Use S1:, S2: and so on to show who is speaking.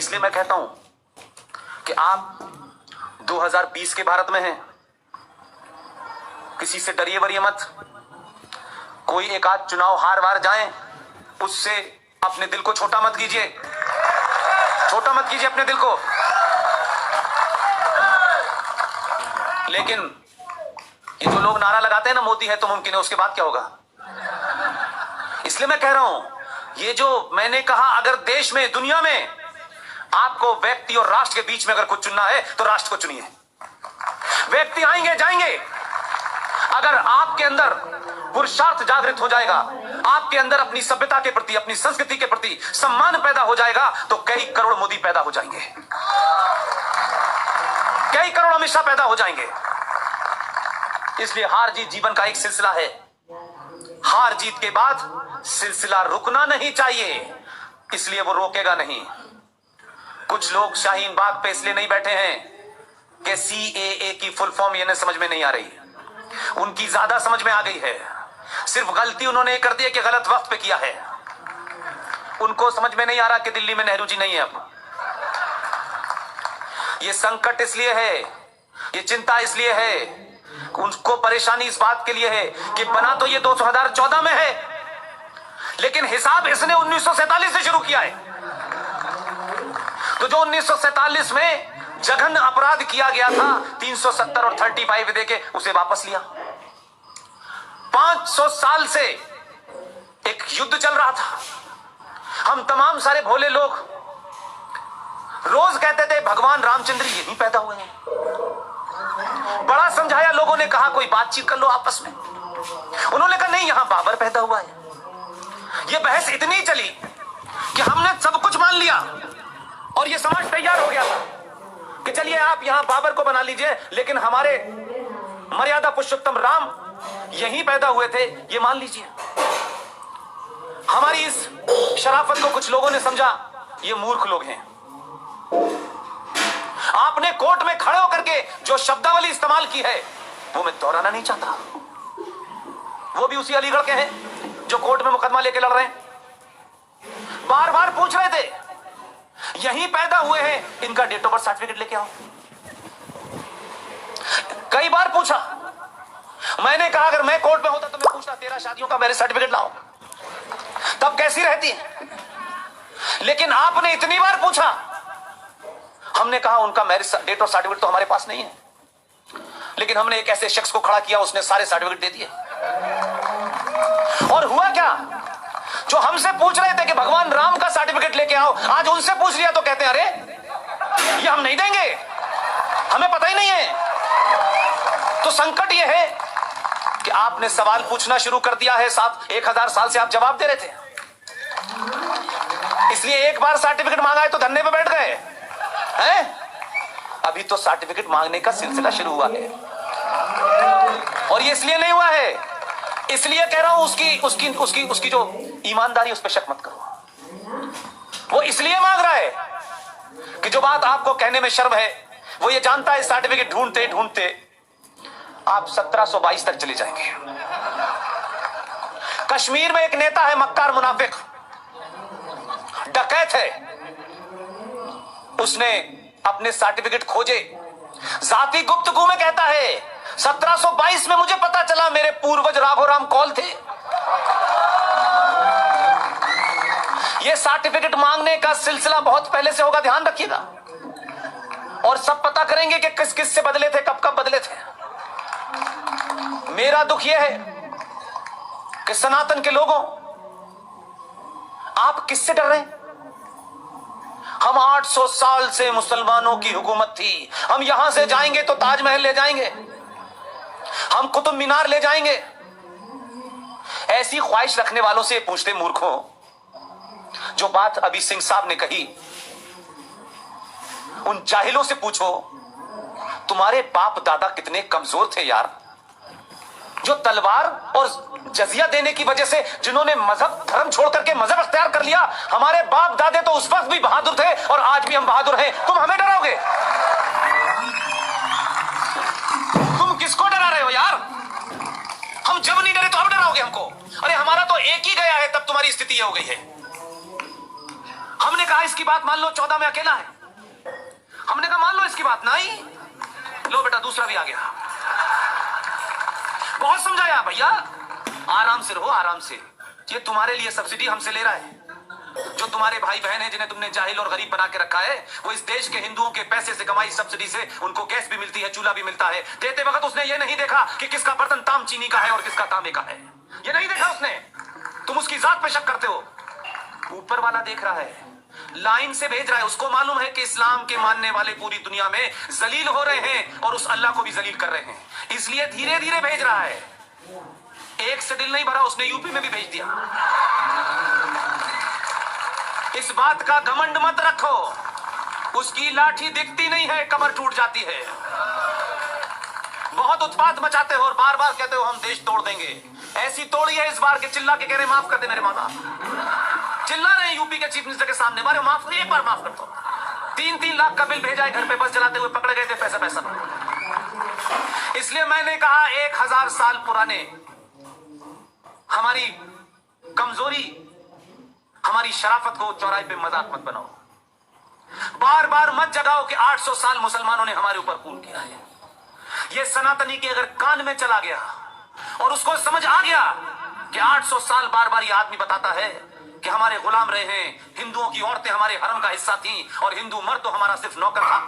S1: इसलिए मैं कहता हूं कि आप 2020 के भारत में हैं। किसी से डरिए वरिए मत। कोई एक आध चुनाव हार वार जाए, उससे अपने दिल को छोटा मत कीजिए। छोटा मत कीजिए अपने दिल को। लेकिन ये जो लोग नारा लगाते हैं ना, मोदी है तो मुमकिन है, उसके बाद क्या होगा? इसलिए मैं कह रहा हूं, ये जो मैंने कहा, अगर देश में, दुनिया में आपको व्यक्ति और राष्ट्र के बीच में अगर कुछ चुनना है तो राष्ट्र को चुनिए। व्यक्ति आएंगे जाएंगे, अगर आपके अंदर पुरुषार्थ जागृत हो जाएगा, आपके अंदर अपनी सभ्यता के प्रति, अपनी संस्कृति के प्रति सम्मान पैदा हो जाएगा, तो कई करोड़ मोदी पैदा हो जाएंगे, कई करोड़ अमित शाह पैदा हो जाएंगे। इसलिए हार जीत जीवन का एक सिलसिला है। हार जीत के बाद सिलसिला रुकना नहीं चाहिए, इसलिए वो रोकेगा नहीं। कुछ लोग शाहीन बाग पे इसलिए नहीं बैठे हैं कि CAA की फुल फॉर्म इन्हें समझ में नहीं आ रही। उनकी ज्यादा समझ में आ गई है। सिर्फ गलती उन्होंने कर दी है कि गलत वक्त पे किया है। उनको समझ में नहीं आ रहा कि दिल्ली में नेहरू जी नहीं है। अब ये संकट इसलिए है, ये चिंता इसलिए है, उनको परेशानी इस बात के लिए है कि बना तो ये 2014 में है, लेकिन हिसाब इसने 1947 से शुरू किया है। तो जो 1947 में जघन्य अपराध किया गया था, 370 और 35 दे के उसे वापस लिया। 500 साल से एक युद्ध चल रहा था। हम तमाम सारे भोले लोग रोज कहते थे भगवान रामचंद्र यहीं पैदा हुए हैं। बड़ा समझाया लोगों ने, कहा कोई बातचीत कर लो आपस में। उन्होंने कहा नहीं, यहां बाबर पैदा हुआ है। यह बहस इतनी चली कि हमने सब कुछ मान लिया और यह समाज तैयार हो गया था कि चलिए आप यहां बाबर को बना लीजिए, लेकिन हमारे मर्यादा पुरुषोत्तम राम यहीं पैदा हुए थे, ये मान लीजिए। हमारी इस शराफत को कुछ लोगों ने समझा ये मूर्ख लोग हैं। आपने कोर्ट में खड़े होकर के जो शब्दावली इस्तेमाल की है वो मैं दोहराना नहीं चाहता। वो भी उसी अलीगढ़ के हैं जो कोर्ट में मुकदमा लेके लड़ रहे हैं। बार बार पूछ रहे थे यहीं पैदा हुए हैं, इनका डेट ऑफ बर्थ सर्टिफिकेट लेके आओ। कई बार पूछा। मैंने कहा अगर मैं कोर्ट में होता तो मैं पूछता 13 शादियों का मैरिज सर्टिफिकेट लाओ, तब कैसी रहती। लेकिन आपने इतनी बार पूछा, हमने कहा उनका मैरिज डेट ऑफ सर्टिफिकेट तो हमारे पास नहीं है, लेकिन हमने एक ऐसे शख्स को खड़ा किया, उसने सारे सर्टिफिकेट दे दिए। और हुआ क्या, जो हमसे पूछ रहे थे कि भगवान राम का सर्टिफिकेट लेके आओ, आज उनसे पूछ लिया तो कहते हैं अरे ये हम नहीं देंगे, हमें पता ही नहीं है। तो संकट ये है कि आपने सवाल पूछना शुरू कर दिया है। 1000 साल से आप जवाब दे रहे थे, इसलिए एक बार सर्टिफिकेट मांगा है तो धरने पे बैठ गए हैं। अभी तो सर्टिफिकेट मांगने का सिलसिला शुरू हुआ है, और ये इसलिए नहीं हुआ है, इसलिए कह रहा हूं उसकी जो ईमानदारी, उस पर शक मत करो। वो इसलिए मांग रहा है कि जो बात आपको कहने में शर्म है, वो ये जानता है सर्टिफिकेट ढूंढते ढूंढते आप 1722 तक चले जाएंगे। कश्मीर में एक नेता है, मक्कार मुनाफिक, डकैत है। उसने अपने सर्टिफिकेट खोजे, जाति गुप्तगू में कहता है 1722 में मुझे पता चला मेरे पूर्वज राघोराम कौल थे। यह सर्टिफिकेट मांगने का सिलसिला बहुत पहले से होगा, ध्यान रखिएगा। और सब पता करेंगे कि किस किस से बदले थे, कब कब बदले थे। मेरा दुख यह है कि सनातन के लोगों, आप किससे डर रहे हैं? हम 800 साल से मुसलमानों की हुकूमत थी। हम यहां से जाएंगे तो ताजमहल ले जाएंगे, हम कुतुब मीनार ले जाएंगे। ऐसी ख्वाहिश रखने वालों से पूछते मूर्खों, जो बात अभी सिंह साहब ने कही, उन जाहिलों से पूछो तुम्हारे बाप दादा कितने कमजोर थे यार, जो तलवार और जजिया देने की वजह से जिन्होंने मजहब धर्म छोड़ करके मजहब अख्तियार कर लिया। हमारे बाप दादे तो उस वक्त भी बहादुर थे और आज भी हम बहादुर हैं। तुम हमें डराओगे? तुम किसको डरा रहे हो यार? हम जब नहीं डरे तो अब डराओगे हमको? अरे हमारा तो एक ही गया है, तब तुम्हारी स्थिति ये हो गई है। हमने कहा इसकी बात मान लो, 14 में अकेला है। हमने कहा मान लो इसकी बात, नहीं, लो बेटा दूसरा भी आ गया। बहुत समझाया, भैया आराम से रहो, आराम से। ये तुम्हारे लिए सब्सिडी हमसे ले रहा है। जो तुम्हारे भाई बहन हैं जिन्हें तुमने जाहिल और गरीब बना के रखा है, वो इस देश के हिंदुओं के पैसे से कमाई सब्सिडी से उनको गैस भी मिलती है, चूल्हा भी मिलता है। देते वक्त उसने ये नहीं देखा कि किसका बर्तन ताम चीनी का है और किसका तांबे का है। ये नहीं देखा उसने। तुम उसकी जात पे शक करते हो, ऊपर वाला देख रहा है, लाइन से भेज रहा है। उसको मालूम है कि इस्लाम के मानने वाले पूरी दुनिया में जलील हो रहे हैं और उस अल्लाह को भी जलील कर रहे हैं, इसलिए धीरे धीरे भेज रहा है। एक से दिल नहीं भरा, उसने यूपी में भी भेज दिया। इस बात का घमंड मत रखो, उसकी लाठी दिखती नहीं है, कमर टूट जाती है। बहुत उत्पात मचाते हो और बार बार कहते हो हम देश तोड़ देंगे। ऐसी तोड़ी है इस बार के चिल्ला के कह रहे माफ कर दे मेरे माता। चिल्ला रहे यूपी के चीफ मिनिस्टर के सामने, मारे माफ कर, एक बार माफ कर दो। 3-3 लाख का बिल भेजा है, घर पे बस चलाते हुए पकड़े गए थे, पैसा पैसा। इसलिए मैंने कहा 1000 साल पुराने हमारी कमजोरी, हमारी शराफत को चौराहे पे मजाक मत बनाओ। बार बार मत जगाओ कि 800 साल मुसलमानों ने हमारे ऊपर खून किया है। ये सनातनी के अगर कान में चला गया और उसको समझ आ गया कि 800 साल बार बार ये आदमी बताता है कि हमारे गुलाम रहे हैं, हिंदुओं की औरतें हमारे हरम का हिस्सा थी और हिंदू मर्द तो हमारा सिर्फ नौकर था,